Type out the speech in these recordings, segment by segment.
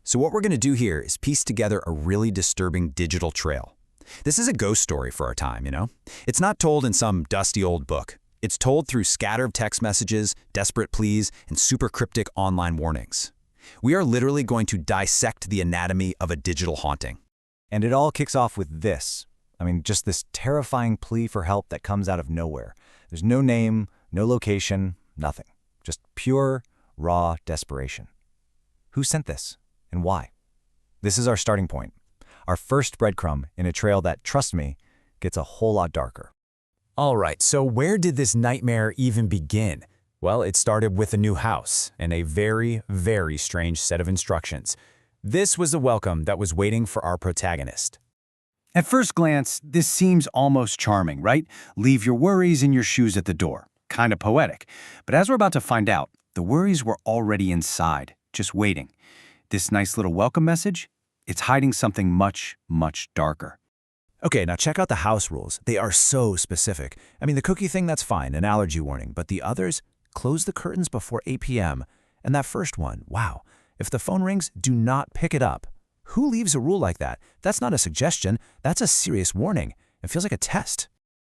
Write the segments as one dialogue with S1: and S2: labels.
S1: So what we're going to do here is piece together a really disturbing digital trail. This is a ghost story for our time, you know? It's not told in some dusty old book. It's told through scattered text messages, desperate pleas, and super cryptic online warnings. We are literally going to dissect the anatomy of a digital haunting.
S2: And it all kicks off with this. Just this terrifying plea for help that comes out of nowhere. There's no name, no location, nothing. Just pure, raw desperation. Who sent this? And why? This is our starting point. Our first breadcrumb in a trail that, trust me, gets a whole lot darker.
S1: All right, so where did this nightmare even begin? Well, it started with a new house and a very, very strange set of instructions. This was the welcome that was waiting for our protagonist.
S3: At first glance, this seems almost charming, right? Leave your worries in your shoes at the door. Kind of poetic. But as we're about to find out, the worries were already inside, just waiting. This nice little welcome message, it's hiding something much, much darker.
S1: Okay, now check out the house rules. They are so specific. The cookie thing, that's fine, an allergy warning. But the others, close the curtains before 8 p.m. And that first one, wow. If the phone rings, do not pick it up. Who leaves a rule like that? That's not a suggestion. That's a serious warning. It feels like a test.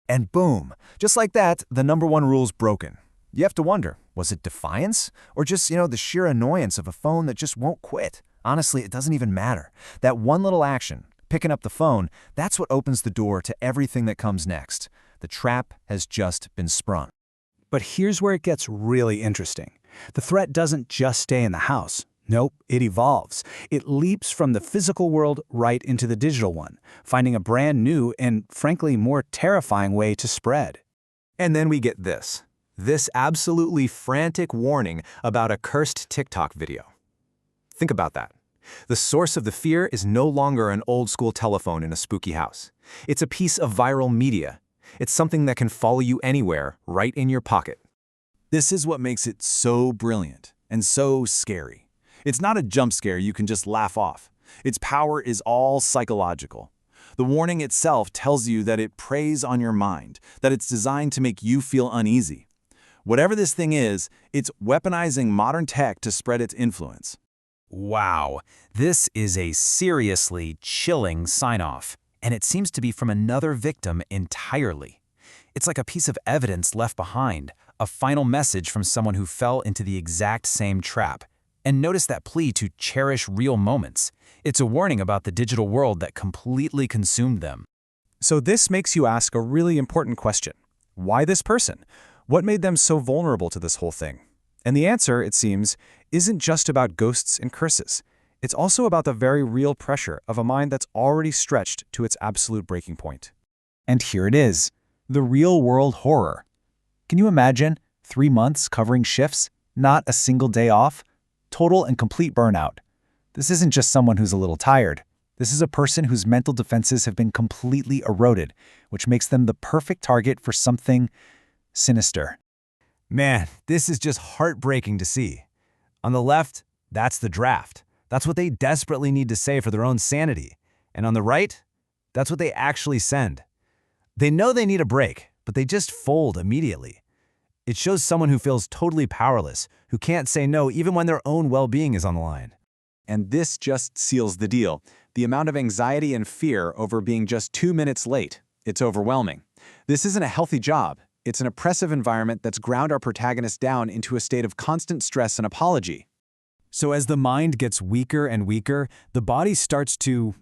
S2: And boom, just like that, the number one rule's broken. You have to wonder, was it defiance? Or just, the sheer annoyance of a phone that just won't quit? Honestly, it doesn't even matter. That one little action, picking up the phone, that's what opens the door to everything that comes next. The trap has just been sprung.
S3: But here's where it gets really interesting. The threat doesn't just stay in the house. Nope, it evolves. It leaps from the physical world right into the digital one, finding a brand new and, frankly, more terrifying way to spread.
S2: And then we get this absolutely frantic warning about a cursed TikTok video. Think about that. The source of the fear is no longer an old-school telephone in a spooky house. It's a piece of viral media. It's something that can follow you anywhere, right in your pocket.
S4: This is what makes it so brilliant and so scary. It's not a jump scare you can just laugh off. Its power is all psychological. The warning itself tells you that it preys on your mind, that it's designed to make you feel uneasy. Whatever this thing is, it's weaponizing modern tech to spread its influence.
S1: Wow, this is a seriously chilling sign-off, and it seems to be from another victim entirely. It's like a piece of evidence left behind, a final message from someone who fell into the exact same trap. And notice that plea to cherish real moments. It's a warning about the digital world that completely consumed them.
S2: So this makes you ask a really important question. Why this person? What made them so vulnerable to this whole thing? And the answer, it seems, isn't just about ghosts and curses. It's also about the very real pressure of a mind that's already stretched to its absolute breaking point. And here it is, the real-world horror. Can you imagine 3 months covering shifts, not a single day off? Total and complete burnout. This isn't just someone who's a little tired. This is a person whose mental defenses have been completely eroded, which makes them the perfect target for something sinister.
S5: Man, this is just heartbreaking to see. On the left, that's the draft. That's what they desperately need to say for their own sanity. And on the right, that's what they actually send. They know they need a break, but they just fold immediately. It shows someone who feels totally powerless, who can't say no even when their own well-being is on the line.
S2: And this just seals the deal. The amount of anxiety and fear over being just 2 minutes late, it's overwhelming. This isn't a healthy job. It's an oppressive environment that's ground our protagonist down into a state of constant stress and apology.
S5: So as the mind gets weaker and weaker, the body starts to,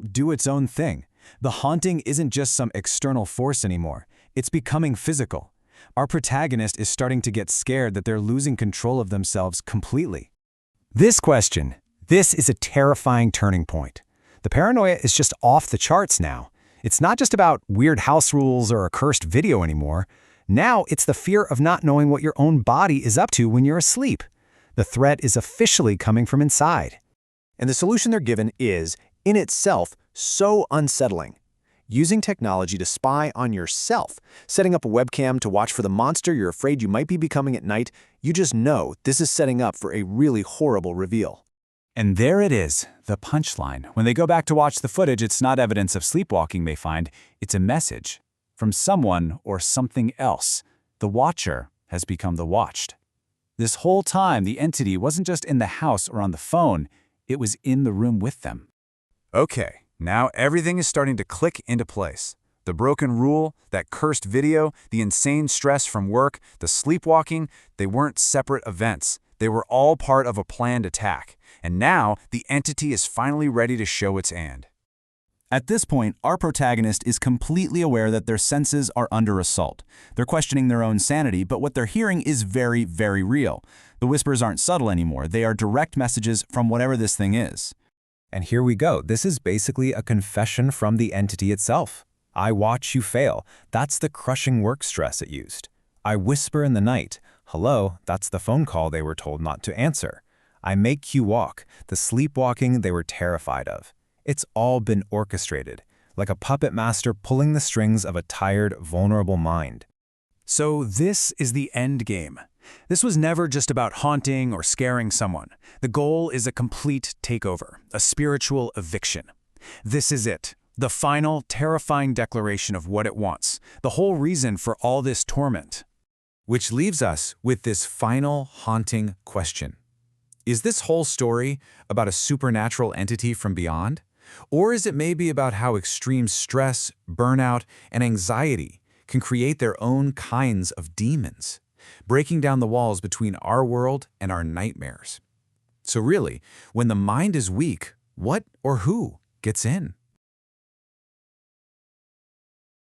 S5: do its own thing. The haunting isn't just some external force anymore. It's becoming physical. Our protagonist is starting to get scared that they're losing control of themselves completely.
S3: This is a terrifying turning point. The paranoia is just off the charts now. It's not just about weird house rules or a cursed video anymore. Now it's the fear of not knowing what your own body is up to when you're asleep. The threat is officially coming from inside.
S2: And the solution they're given is, in itself, so unsettling. Using technology to spy on yourself, setting up a webcam to watch for the monster you're afraid you might be becoming at night, you just know this is setting up for a really horrible reveal.
S5: And there it is, the punchline. When they go back to watch the footage, it's not evidence of sleepwalking they find, it's a message from someone or something else. The watcher has become the watched. This whole time, the entity wasn't just in the house or on the phone,
S2: It was in the room with them.
S4: Okay, now everything is starting to click into place. The broken rule, that cursed video, the insane stress from work, the sleepwalking, they weren't separate events. They were all part of a planned attack. And now, the entity is finally ready to show its hand.
S6: At this point, our protagonist is completely aware that their senses are under assault. They're questioning their own sanity, but what they're hearing is very, very real. The whispers aren't subtle anymore. They are direct messages from whatever this thing is.
S3: And here we go. This is basically a confession from the entity itself. I watch you fail. That's the crushing work stress it used. I whisper in the night. Hello, that's the phone call they were told not to answer. I make you walk, the sleepwalking they were terrified of. It's all been orchestrated, like a puppet master pulling the strings of a tired, vulnerable mind.
S2: So this is the end game. This was never just about haunting or scaring someone. The goal is a complete takeover, a spiritual eviction. This is it, the final, terrifying declaration of what it wants, the whole reason for all this torment.
S1: Which leaves us with this final haunting question. Is this whole story about a supernatural entity from beyond? Or is it maybe about how extreme stress, burnout, and anxiety can create their own kinds of demons, breaking down the walls between our world and our nightmares? So really, when the mind is weak, what or who gets in?